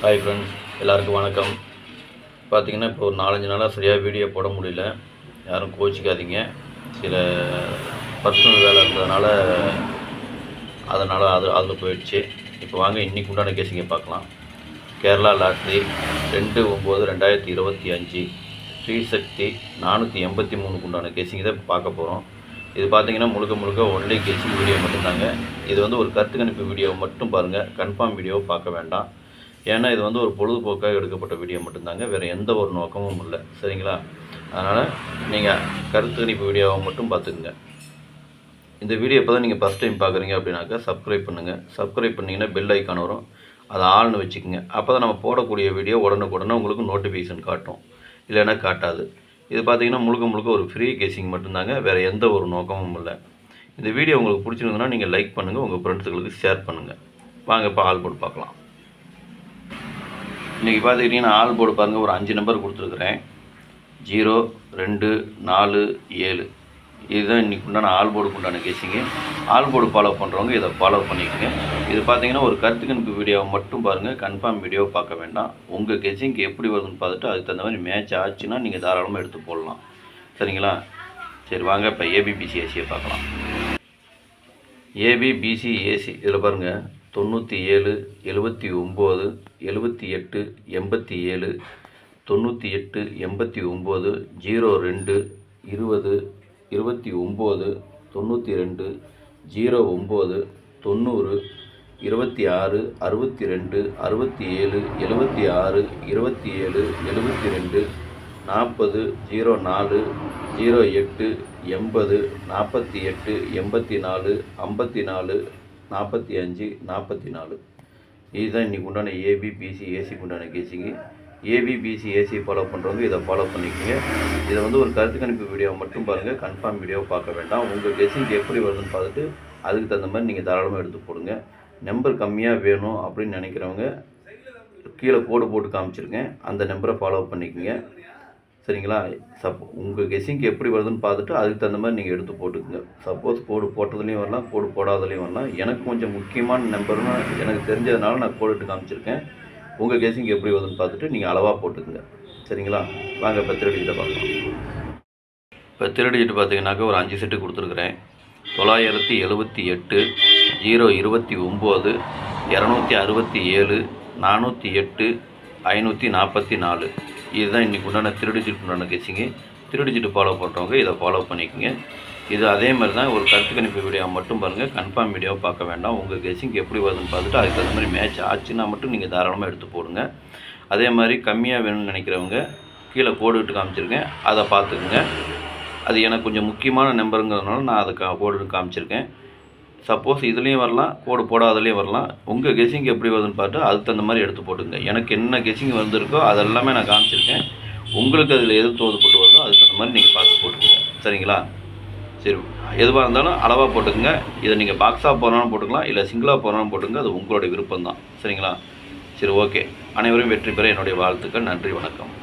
Hi friends, எல்லாருக்கும் வணக்கம். பார்த்திங்கன்னா இப்போ ஒரு 4-5 நாளாக சரியாக வீடியோ போட முடியல. யாரும் கோச்சிக்காதீங்க. சில பர்சனல் வேலை இருந்ததுனால அதில் போயிடுச்சு. இப்போ வாங்க இன்றைக்கி உண்டான கேஸிங்க பார்க்கலாம். கேரளா லாட்ரி 2/9/2025 ஸ்ரீசக்தி 483 உண்டான கேஸிங்க தான் பார்க்க போகிறோம். இது பார்த்திங்கன்னா முழுக்க ஒன்லி கேஸிங் வீடியோ மட்டும்தாங்க. இது ஒரு கருத்து கணிப்பு வீடியோ மட்டும் பாருங்கள், கன்ஃபார்ம் வீடியோவை பார்க்க வேண்டாம். ஏன்னா இது ஒரு பொழுதுபோக்காக எடுக்கப்பட்ட வீடியோ மட்டும்தாங்க, வேறு எந்த ஒரு நோக்கமும் இல்லை. சரிங்களா? அதனால் நீங்கள் கருத்து கணிப்பு வீடியோவை மட்டும் பார்த்துக்குங்க. இந்த வீடியோ இப்போ தான் நீங்கள் ஃபஸ்ட் டைம் பார்க்குறீங்க அப்படின்னாக்கா சப்ஸ்கிரைப் பண்ணுங்கள். சப்ஸ்கிரைப் பண்ணிங்கன்னா பெல் ஐக்கான் வரும், அதை ஆள்னு வச்சுக்கோங்க. அப்போ தான் நம்ம போடக்கூடிய வீடியோ உடனுக்குடனே உங்களுக்கு நோட்டிஃபிகேஷன் காட்டும், இல்லைன்னா காட்டாது. இது பார்த்திங்கன்னா முழுக்க ஒரு ஃப்ரீ கேசிங் மட்டும்தாங்க, வேறு எந்த ஒரு நோக்கமும் இல்லை. இந்த வீடியோ உங்களுக்கு பிடிச்சிருந்ததுன்னா நீங்கள் லைக் பண்ணுங்கள், உங்கள் ஃப்ரெண்ட்ஸுகளுக்கு ஷேர் பண்ணுங்கள். வாங்க இப்போ ஆல் போர்டு பார்க்கலாம். இன்றைக்கி பார்த்துக்கிட்டிங்கன்னா ஆல் போர்டு பாருங்கள், ஒரு 5 நம்பர் கொடுத்துருக்குறேன். 0, 2, 4, 7. இதுதான் இன்றைக்கி உண்டான ஆல் போர்டுக்கு உண்டான கேசிங்கு. ஆல் போர்டு ஃபாலோ பண்ணுறவங்க இதை ஃபாலோ பண்ணிக்கோங்க. இது பார்த்திங்கன்னா ஒரு கருத்து கணிப்பு வீடியோவை மட்டும் பாருங்கள், கன்ஃபார்ம் வீடியோவை பார்க்க வேண்டாம். உங்கள் கெஸிங்க்கு எப்படி வருதுன்னு பார்த்துட்டு அதுக்கு தகுந்த மாதிரி மேட்ச் ஆச்சுன்னா நீங்கள் தாராளமாக எடுத்து போடலாம். சரிங்களா? சரி வாங்க இப்போ ஏபிபிசிஏசியை பார்க்கலாம். ஏபிபிசிஏசி இதில் பாருங்கள் 97, 79, 78, 87, 98, 89, 02, 20, 29, 92, 09, 90, 26, 62, 67, 76, 27, 72, 40, 04, 08, 80, 48, 84, 54, 45, 44. இதுதான் இன்றைக்கி உண்டான ஏபிபிசிஏசிக்கு உண்டான கேசிங்கு. ஏபிபிசிஏசி ஃபாலோ பண்ணுறவங்க இதை ஃபாலோ பண்ணிக்கோங்க. இதை ஒரு கருத்து கணிப்பு வீடியோவை மட்டும் பாருங்கள், கன்ஃபார்ம் வீடியோவை பார்க்க வேண்டாம். உங்கள் கெஸிங் எப்படி வருதுன்னு பார்த்துட்டு அதுக்கு தகுந்த மாதிரி நீங்கள் தாராளமாக எடுத்து போடுங்க. நம்பர் கம்மியாக வேணும் அப்படின்னு நினைக்கிறவங்க கீழே கோடு போட்டு காமிச்சிருக்கேன், அந்த நம்பரை ஃபாலோ பண்ணிக்கோங்க. சரிங்களா? உங்கள் கெஸிங்க்கு எப்படி வருதுன்னு பார்த்துட்டு அதுக்கு தகுந்த மாதிரி நீங்கள் எடுத்து போட்டுக்குங்க. சப்போஸ் கோடு போட்டதுலேயும் வரலாம், கோடு போடாததுலேயும் வரலாம். எனக்கு கொஞ்சம் முக்கியமான நம்பர்னு எனக்கு தெரிஞ்சதுனால நான் கோடிட்டு காமிச்சிருக்கேன். உங்கள் கெஸிங் எப்படி வருதுன்னு பார்த்துட்டு நீங்கள் அளவாக போட்டுக்குங்க. சரிங்களா? வாங்க இப்போ திருடிக்கிட்ட பார்க்கலாம். இப்போ திருடிக்கிட்டு பார்த்தீங்கன்னாக்கா ஒரு 5 செட்டு கொடுத்துருக்குறேன். 978, 029, 267, 408, 544. இதுதான் இன்றைக்கி உண்டான திருடிஜிட் உண்டான கேசிங்கு. திருடிஜிட்டு ஃபாலோ பண்ணுறவங்க இதை ஃபாலோ பண்ணிக்கோங்க. இது அதே மாதிரி தான் ஒரு கருத்து கணிப்பு வீடியோ மட்டும் பாருங்கள், கன்ஃபார்ம் வீடியோவை பார்க்க வேண்டாம். உங்கள் கெஸிங் எப்படி வருதுன்னு பார்த்துட்டு அதுக்கு தகுந்த மாதிரி மேட்ச் ஆச்சுன்னா மட்டும் நீங்கள் தாராளமாக எடுத்து போடுங்க. அதே மாதிரி கம்மியாக வேணும்னு நினைக்கிறவங்க கீழே கோடு விட்டு காமிச்சிருக்கேன், அதை பார்த்துக்குங்க. அது எனக்கு கொஞ்சம் முக்கியமான நம்பருங்கிறதுனால நான் அதை கோடு காமிச்சிருக்கேன். சப்போஸ் இதுலேயும் வரலாம், கோடு போடாததுலேயும் வரலாம். உங்கள் கெஸிங் எப்படி வருதுன்னு பார்த்து அதுக்கு தகுந்த மாதிரி எடுத்து போட்டுங்க. எனக்கு என்ன கெஸிங் வந்திருக்கோ அதெல்லாமே நான் காமிச்சிருக்கேன். உங்களுக்கு அதில் எது தோதுப்பட்டு வருதோ அதுக்கு தகுந்த மாதிரி நீங்கள் பார்த்து போட்டுக்கோங்க. சரிங்களா? சரி, எதுவாக இருந்தாலும் அளவாக போட்டுக்கோங்க. இதை நீங்கள் பாக்ஸாக போனாலும் போட்டுக்கலாம், இல்லை சிங்கிளாக போனாலும் போட்டுங்க, அது உங்களுடைய விருப்பம் தான். சரிங்களா? சரி, ஓகே. அனைவரும் வெற்றி பெற என்னுடைய வாழ்த்துக்கள். நன்றி, வணக்கம்.